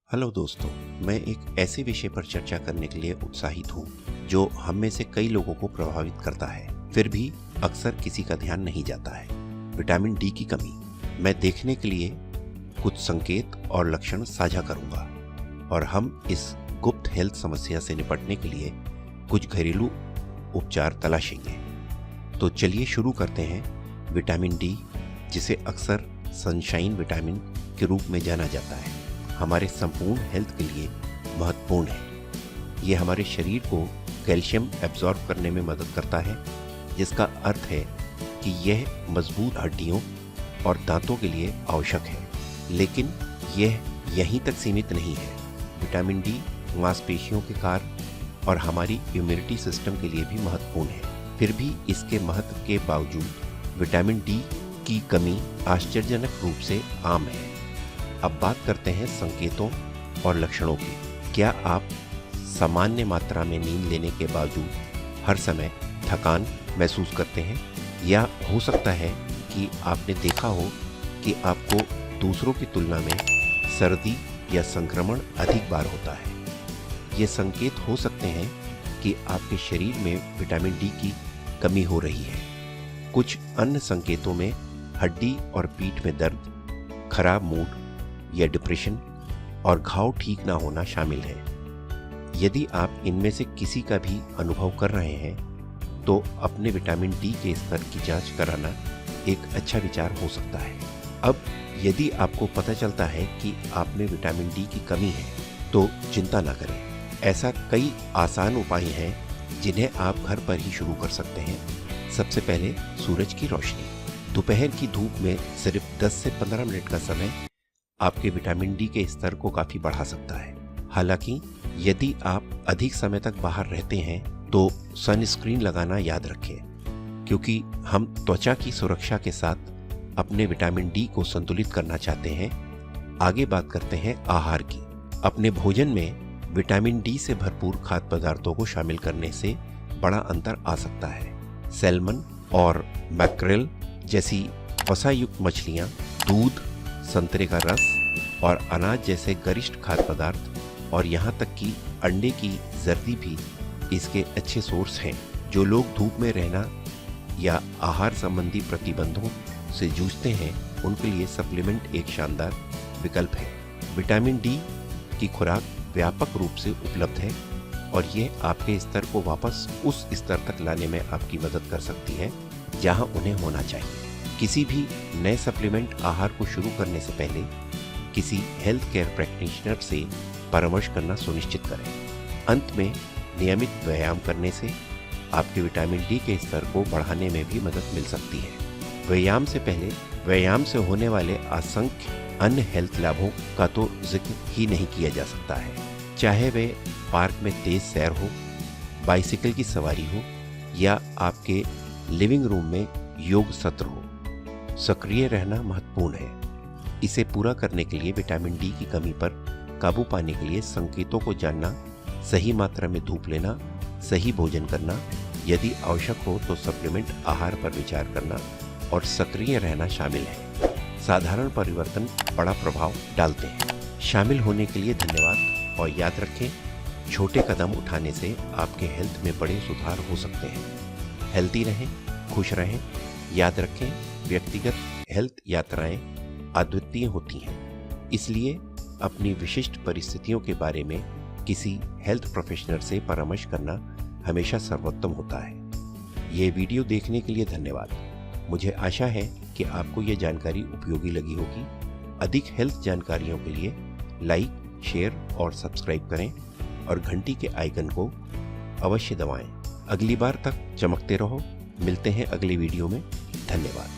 Hello दोस्तों, मैं एक ऐसे विषय पर चर्चा करने के लिए उत्साहित हूँ जो हम में से कई लोगों को प्रभावित करता है, फिर भी अक्सर किसी का ध्यान नहीं जाता है। विटामिन डी की कमी। मैं देखने के लिए कुछ संकेत और लक्षण साझा करूंगा और हम इस गुप्त हेल्थ समस्या से निपटने के लिए कुछ घरेलू उपचार तलाशेंगे। तो चलिए शुरू करते हैं। विटामिन डी, जिसे अक्सर सनशाइन विटामिन के रूप में जाना जाता है, हमारे संपूर्ण हेल्थ के लिए महत्वपूर्ण है। ये हमारे शरीर को कैल्शियम एब्जॉर्ब करने में मदद करता है, जिसका अर्थ है कि यह मजबूत हड्डियों और दांतों के लिए आवश्यक है। लेकिन यह यहीं तक सीमित नहीं है। विटामिन डी मांसपेशियों के कार्य और हमारी इम्यूनिटी सिस्टम के लिए भी महत्वपूर्ण है। फिर भी इसके महत्व के बावजूद विटामिन डी की कमी आश्चर्यजनक रूप से आम है। अब बात करते हैं संकेतों और लक्षणों की। क्या आप सामान्य मात्रा में नींद लेने के बावजूद हर समय थकान महसूस करते हैं? या हो सकता है कि आपने देखा हो कि आपको दूसरों की तुलना में सर्दी या संक्रमण अधिक बार होता है। ये संकेत हो सकते हैं कि आपके शरीर में विटामिन डी की कमी हो रही है। कुछ अन्य संकेतों में हड्डी और पीठ में दर्द, खराब मूड या डिप्रेशन और घाव ठीक ना होना शामिल है। यदि आप इनमें से किसी का भी अनुभव कर रहे हैं तो अपने विटामिन डी के स्तर की जांच कराना एक अच्छा विचार हो सकता है। अब यदि आपको पता चलता है कि आप में विटामिन डी की कमी है तो चिंता ना करें। ऐसा कई आसान उपाय हैं जिन्हें आप घर पर ही शुरू कर सकते हैं। सबसे पहले सूरज की रोशनी। दोपहर की धूप में सिर्फ 10 से 15 मिनट का समय आपके विटामिन डी के स्तर को काफी बढ़ा सकता है। हालांकि यदि आप अधिक समय तक बाहर रहते हैं तो सनस्क्रीन लगाना याद रखें, क्योंकि हम त्वचा की सुरक्षा के साथ अपने विटामिन डी को संतुलित करना चाहते हैं। आगे बात करते हैं आहार की। अपने भोजन में विटामिन डी से भरपूर खाद्य पदार्थों को शामिल करने से बड़ा अंतर आ सकता है। सैल्मन और मैक्रेल जैसी वसायुक्त मछलियां, दूध, संतरे का रस और अनाज जैसे गरिष्ठ खाद्य पदार्थ और यहाँ तक कि अंडे की जर्दी भी इसके अच्छे सोर्स हैं। जो लोग धूप में रहना या आहार संबंधी प्रतिबंधों से जूझते हैं, उनके लिए सप्लीमेंट एक शानदार विकल्प है। विटामिन डी की खुराक व्यापक रूप से उपलब्ध है और ये आपके स्तर को वापस उस स्तर तक लाने में आपकी मदद कर सकती है जहां उन्हें होना चाहिए। किसी भी नए सप्लीमेंट आहार को शुरू करने से पहले किसी हेल्थ केयर प्रैक्टिशनर से परामर्श करना सुनिश्चित करें। अंत में नियमित व्यायाम करने से आपके विटामिन डी के स्तर को बढ़ाने में भी मदद मिल सकती है। व्यायाम से पहले व्यायाम से होने वाले असंख्य अन्य हेल्थ लाभों का तो जिक्र ही नहीं किया जा सकता है। चाहे वे पार्क में तेज सैर हो, बाइसिकल की सवारी हो या आपके लिविंग रूम में योग सत्र हो, सक्रिय रहना महत्वपूर्ण है। इसे पूरा करने के लिए विटामिन डी की कमी पर काबू पाने के लिए संकेतों को जानना, सही मात्रा में धूप लेना, सही भोजन करना, यदि आवश्यक हो तो सप्लीमेंट आहार पर विचार करना और सक्रिय रहना शामिल है। साधारण परिवर्तन बड़ा प्रभाव डालते हैं। शामिल होने के लिए धन्यवाद और याद रखें, छोटे कदम उठाने से आपके हेल्थ में बड़े सुधार हो सकते हैं। हेल्दी रहें, खुश रहें। याद रखें, व्यक्तिगत हेल्थ यात्राएं अद्वितीय होती हैं, इसलिए अपनी विशिष्ट परिस्थितियों के बारे में किसी हेल्थ प्रोफेशनल से परामर्श करना हमेशा सर्वोत्तम होता है। ये वीडियो देखने के लिए धन्यवाद। मुझे आशा है कि आपको ये जानकारी उपयोगी लगी होगी। अधिक हेल्थ जानकारियों के लिए लाइक, शेयर और सब्सक्राइब करें और घंटी के आइकन को अवश्य दबाएं। अगली बार तक चमकते रहो। मिलते हैं अगली वीडियो में। धन्यवाद।